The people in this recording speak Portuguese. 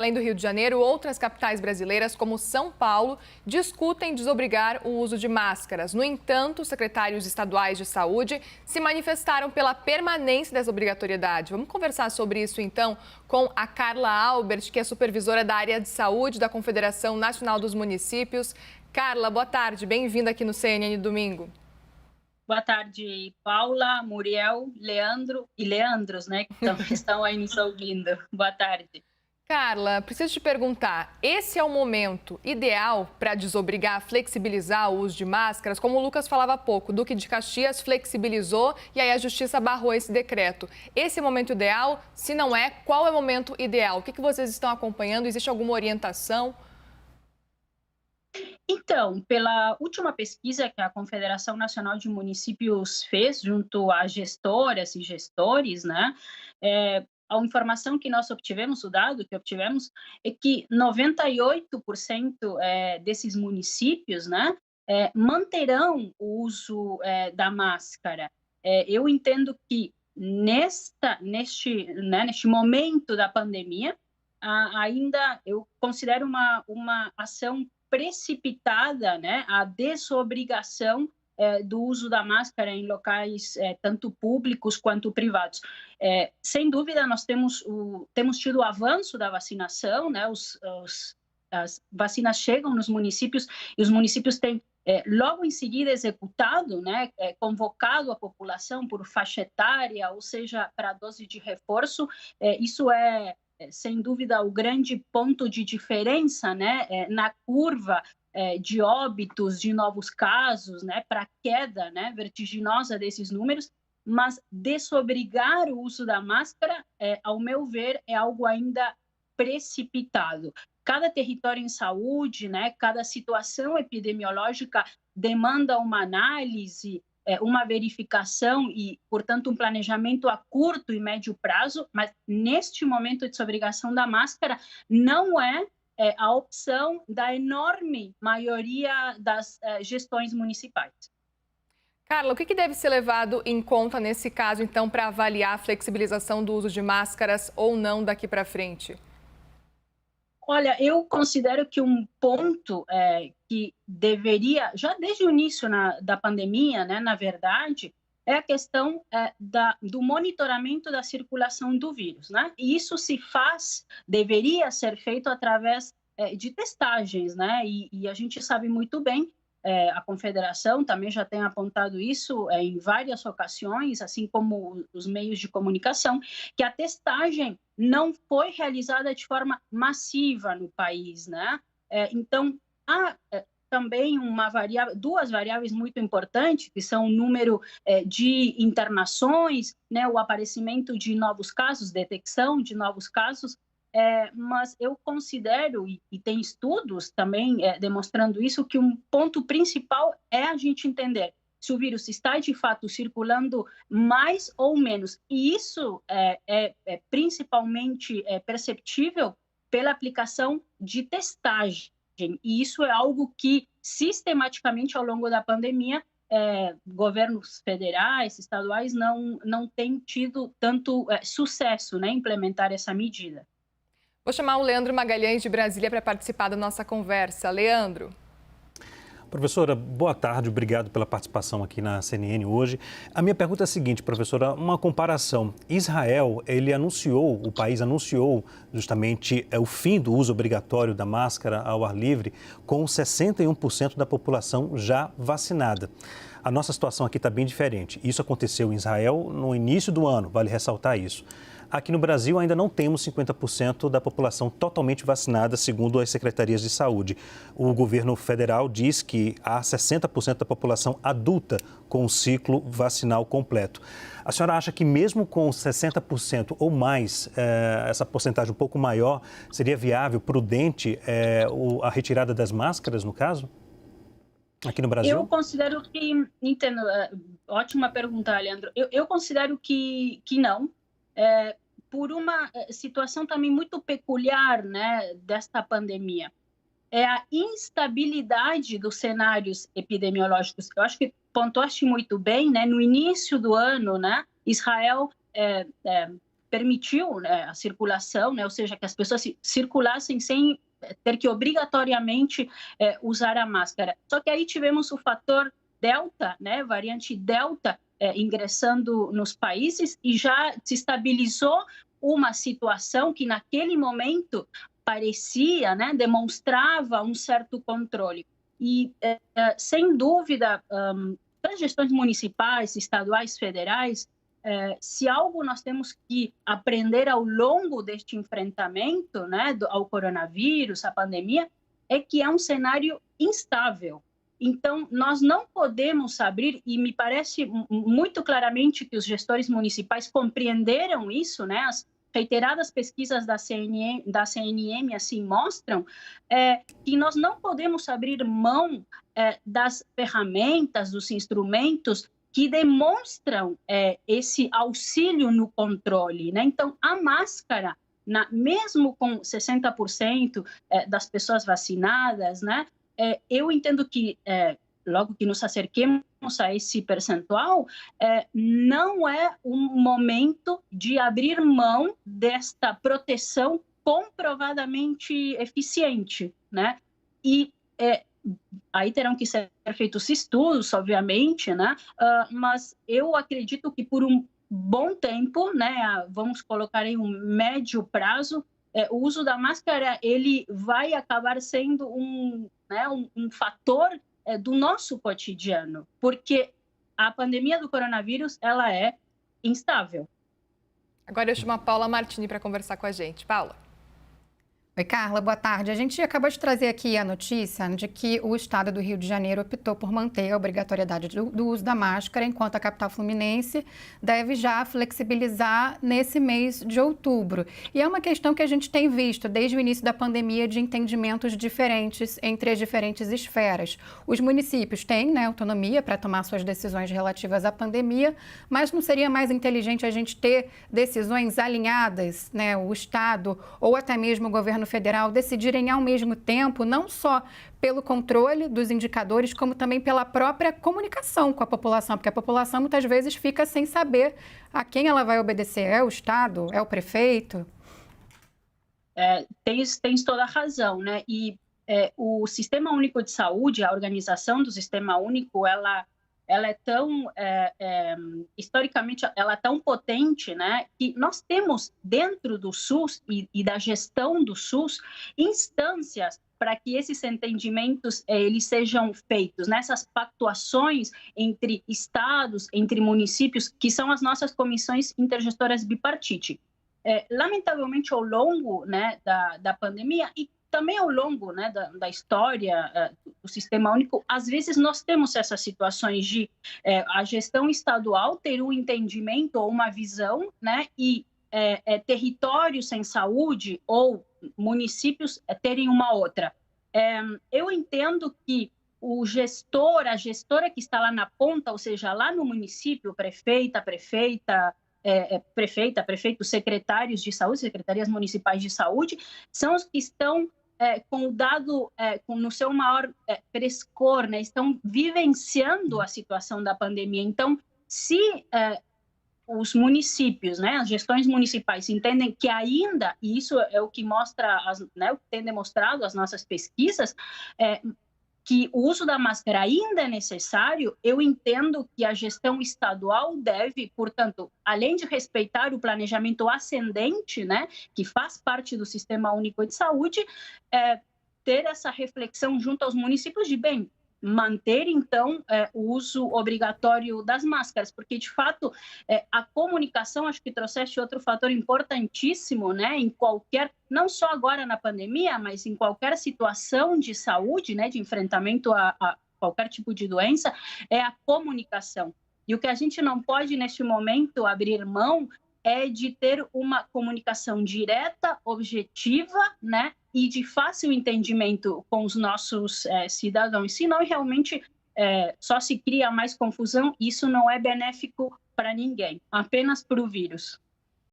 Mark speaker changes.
Speaker 1: Além do Rio de Janeiro, outras capitais brasileiras, como São Paulo, discutem desobrigar o uso de máscaras. No entanto, os secretários estaduais de saúde se manifestaram pela permanência dessa obrigatoriedade. Vamos conversar sobre isso, então, com a Carla Albert, que é supervisora da área de saúde da Confederação Nacional dos Municípios. Carla, boa tarde. Bem-vinda aqui no CNN Domingo.
Speaker 2: Boa tarde, Paula, Muriel, Leandro e Leandros, né, que estão aí nos ouvindo. Boa tarde.
Speaker 1: Carla, preciso te perguntar, esse é o momento ideal para desobrigar, flexibilizar o uso de máscaras? Como o Lucas falava há pouco, o Duque de Caxias flexibilizou e aí a Justiça barrou esse decreto. Esse é o momento ideal? Se não é, qual é o momento ideal? O que vocês estão acompanhando? Existe alguma orientação?
Speaker 2: Então, pela última pesquisa que a Confederação Nacional de Municípios fez junto a gestoras e gestores, né, a informação que nós obtivemos, o dado que obtivemos, é que 98% desses municípios, né, manterão o uso da máscara. Eu entendo que neste momento da pandemia, ainda eu considero uma ação precipitada, né, a desobrigação do uso da máscara em locais tanto públicos quanto privados. Sem dúvida, nós temos tido o avanço da vacinação, né, as vacinas chegam nos municípios e os municípios têm logo em seguida executado, né, convocado a população por faixa etária, ou seja, para a dose de reforço. Isso sem dúvida, o grande ponto de diferença, né, na curva de óbitos, de novos casos, né, para a queda, né, vertiginosa desses números, mas desobrigar o uso da máscara, ao meu ver, é algo ainda precipitado. Cada território em saúde, né, cada situação epidemiológica demanda uma análise, uma verificação e, portanto, um planejamento a curto e médio prazo, mas neste momento de desobrigação da máscara não é a opção da enorme maioria das gestões municipais.
Speaker 1: Carla, o que deve ser levado em conta nesse caso, então, para avaliar a flexibilização do uso de máscaras ou não daqui para frente?
Speaker 2: Olha, eu considero que um ponto que deveria, já desde o início da pandemia, né, na verdade, é a questão do monitoramento da circulação do vírus, né? E isso deveria ser feito através de testagens, né? E a gente sabe muito bem, a Confederação também já tem apontado isso em várias ocasiões, assim como os meios de comunicação, que a testagem não foi realizada de forma massiva no país, né? Então, há também duas variáveis muito importantes, que são o número de internações, né, o aparecimento de novos casos, detecção de novos casos, mas eu considero, e tem estudos também demonstrando isso, que um ponto principal é a gente entender se o vírus está, de fato, circulando mais ou menos. E isso é principalmente perceptível pela aplicação de testagem. E isso é algo que, sistematicamente, ao longo da pandemia, governos federais, estaduais, não têm tido tanto sucesso, né, em implementar essa medida.
Speaker 1: Vou chamar o Leandro Magalhães de Brasília para participar da nossa conversa. Leandro.
Speaker 3: Professora, boa tarde, obrigado pela participação aqui na CNN hoje. A minha pergunta é a seguinte, professora, uma comparação. Israel, o país anunciou justamente o fim do uso obrigatório da máscara ao ar livre com 61% da população já vacinada. A nossa situação aqui está bem diferente. Isso aconteceu em Israel no início do ano, vale ressaltar isso. Aqui no Brasil ainda não temos 50% da população totalmente vacinada, segundo as secretarias de saúde. O governo federal diz que há 60% da população adulta com o ciclo vacinal completo. A senhora acha que mesmo com 60% ou mais, essa porcentagem um pouco maior, seria viável, prudente, a retirada das máscaras, no caso? Aqui no Brasil?
Speaker 2: Eu considero que, entendo, ótima pergunta, Leandro. Eu considero que não. Por uma situação também muito peculiar, né, desta pandemia. É a instabilidade dos cenários epidemiológicos. Eu acho que pontuaste muito bem, né, no início do ano, né, Israel permitiu, né, a circulação, né, ou seja, que as pessoas circulassem sem ter que obrigatoriamente usar a máscara. Só que aí tivemos o fator Delta, né, variante Delta, ingressando nos países e já se estabilizou uma situação que naquele momento parecia, né, demonstrava um certo controle. E, sem dúvida, das gestões municipais, estaduais, federais, se algo nós temos que aprender ao longo deste enfrentamento, né, ao coronavírus, à pandemia, é que é um cenário instável. Então, nós não podemos abrir, e me parece muito claramente que os gestores municipais compreenderam isso, né? As reiteradas pesquisas da CNM assim mostram que nós não podemos abrir mão das ferramentas, dos instrumentos que demonstram esse auxílio no controle, né? Então, a máscara, mesmo com 60% das pessoas vacinadas, né? Eu entendo que, logo que nos acerquemos a esse percentual, não é um momento de abrir mão desta proteção comprovadamente eficiente, né? E aí terão que ser feitos estudos, obviamente, né? Mas eu acredito que por um bom tempo, né? Vamos colocar aí um médio prazo, o uso da máscara ele vai acabar sendo um fator do nosso cotidiano, porque a pandemia do coronavírus ela é instável.
Speaker 1: Agora eu chamo a Paula Martini para conversar com a gente. Paula.
Speaker 4: Oi, Carla, boa tarde. A gente acabou de trazer aqui a notícia de que o estado do Rio de Janeiro optou por manter a obrigatoriedade do uso da máscara, enquanto a capital fluminense deve já flexibilizar nesse mês de outubro. E é uma questão que a gente tem visto desde o início da pandemia de entendimentos diferentes entre as diferentes esferas. Os municípios têm, né, autonomia para tomar suas decisões relativas à pandemia, mas não seria mais inteligente a gente ter decisões alinhadas, né, o estado ou até mesmo o governo federal decidirem ao mesmo tempo, não só pelo controle dos indicadores, como também pela própria comunicação com a população, porque a população muitas vezes fica sem saber a quem ela vai obedecer. É o Estado? É o prefeito?
Speaker 2: Tens toda a razão, né? E o Sistema Único de Saúde, a organização do Sistema Único, ela é tão, historicamente, ela é tão potente, né, que nós temos dentro do SUS e da gestão do SUS instâncias para que esses entendimentos eles sejam feitos, nessas pactuações entre estados, entre municípios, que são as nossas comissões intergestoras bipartite. Lamentavelmente, ao longo, né, da pandemia e também ao longo, né, da história do Sistema Único, às vezes nós temos essas situações de a gestão estadual ter um entendimento ou uma visão, né, e territórios sem saúde ou municípios terem uma outra. Eu entendo que o gestor, a gestora que está lá na ponta, ou seja, lá no município, prefeito, secretários de saúde, secretarias municipais de saúde, são os que estão com o dado no seu maior frescor, né? Estão vivenciando a situação da pandemia. Então, se os municípios, né, as gestões municipais entendem que ainda, e isso é o que mostra, né, o que tem demonstrado as nossas pesquisas, que o uso da máscara ainda é necessário, eu entendo que a gestão estadual deve, portanto, além de respeitar o planejamento ascendente, né, que faz parte do Sistema Único de Saúde, ter essa reflexão junto aos municípios de, manter, então, o uso obrigatório das máscaras, porque, de fato, a comunicação, acho que trouxeste outro fator importantíssimo, né, em qualquer, não só agora na pandemia, mas em qualquer situação de saúde, né, de enfrentamento a qualquer tipo de doença, é a comunicação. E o que a gente não pode, neste momento, abrir mão é de ter uma comunicação direta, objetiva, né, e de fácil entendimento com os nossos cidadãos, senão realmente só se cria mais confusão, e isso não é benéfico para ninguém, apenas para o vírus.